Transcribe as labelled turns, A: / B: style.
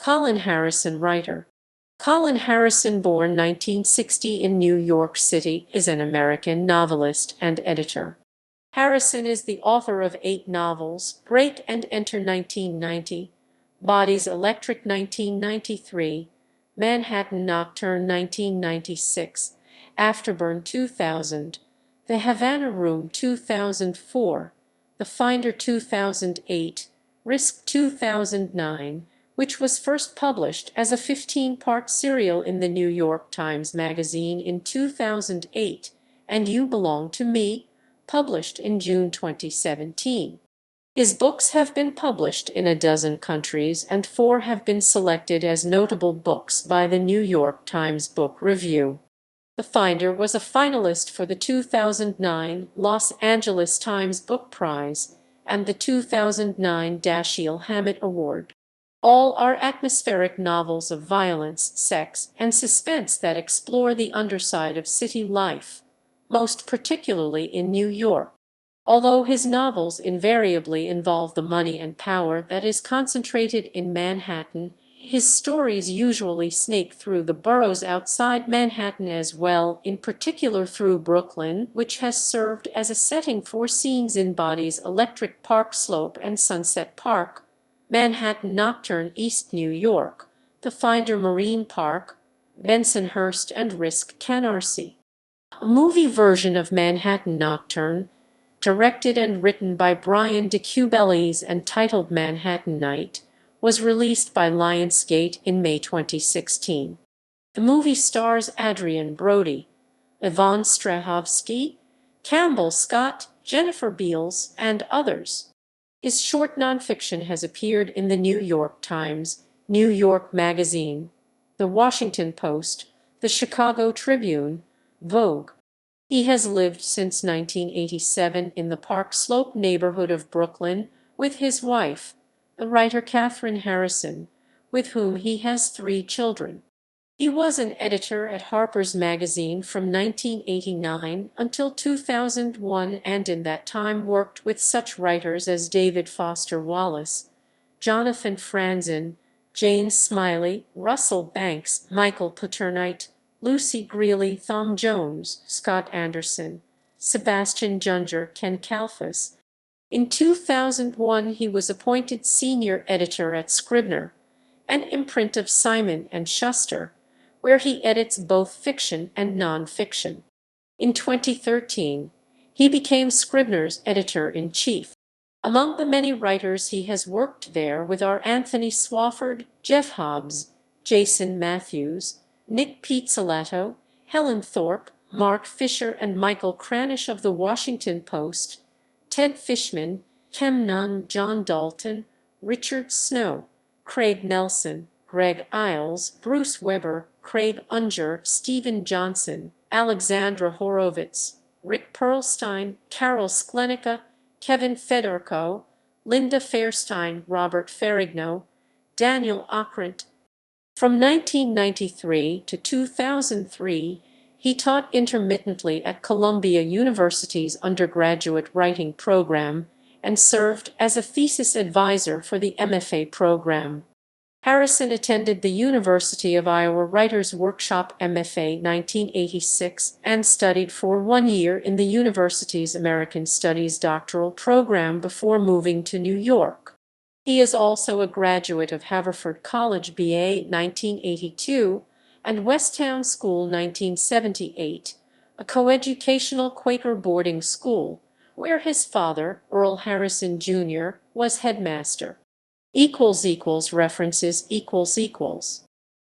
A: Colin Harrison, writer. Colin Harrison, born 1960 in New York City, is an American novelist and editor. Harrison is the author of 8 novels: Break and Enter 1990, Bodies Electric 1993, Manhattan Nocturne 1996, Afterburn 2000, The Havana Room 2004, The Finder 2008, Risk 2009, which was first published as a 15-part serial in the New York Times Magazine in 2008, and You Belong to Me, published in June 2017. His books have been published in a dozen countries, and 4 have been selected as notable books by the New York Times Book Review. The Finder was a finalist for the 2009 Los Angeles Times Book Prize and the 2009 Dashiell Hammett Award. All are atmospheric novels of violence, sex, and suspense that explore the underside of city life, most particularly in New York. Although his novels invariably involve the money and power that is concentrated in Manhattan, his stories usually snake through the boroughs outside Manhattan as well, in particular through Brooklyn, which has served as a setting for scenes in Bodies Electric Park Slope and Sunset Park, Manhattan Nocturne East New York, The Finder Marine Park, Bensonhurst, and Risk Canarsie. A movie version of Manhattan Nocturne, directed and written by Brian DeCubellis and titled Manhattan Night, was released by Lionsgate in May 2016. The movie stars Adrien Brody, Yvonne Strahovski, Campbell Scott, Jennifer Beals, and others. His short nonfiction has appeared in the New York Times, New York Magazine, The Washington Post, The Chicago Tribune, Vogue. He has lived since 1987 in the Park Slope neighborhood of Brooklyn with his wife, the writer Colin Harrison, with whom he has 3 children. He was an editor at Harper's Magazine from 1989 until 2001, and in that time worked with such writers as David Foster Wallace, Jonathan Franzen, Jane Smiley, Russell Banks, Michael Paternite, Lucy Greeley, Thom Jones, Scott Anderson, Sebastian Junger, Ken Kalfus. In 2001 he was appointed senior editor at Scribner, an imprint of Simon and Schuster, where he edits both fiction and nonfiction. In 2013, he became Scribner's editor-in-chief. Among the many writers he has worked there with are Anthony Swofford, Jeff Hobbs, Jason Matthews, Nick Pizzolatto, Helen Thorpe, Mark Fisher, and Michael Kranish of The Washington Post, Ted Fishman, Kem Nunn, John Dalton, Richard Snow, Craig Nelson, Greg Iles, Bruce Weber, Craig Unger, Stephen Johnson, Alexandra Horowitz, Rick Perlstein, Carol Sklenica, Kevin Fedorko, Linda Fairstein, Robert Ferrigno, Daniel Ockrent. From 1993 to 2003, he taught intermittently at Columbia University's undergraduate writing program and served as a thesis advisor for the MFA program. Harrison attended the University of Iowa Writers' Workshop MFA 1986 and studied for 1 year in the university's American Studies doctoral program before moving to New York. He is also a graduate of Haverford College BA 1982 and Westtown School 1978, a coeducational Quaker boarding school, where his father, Earl Harrison Jr., was headmaster. References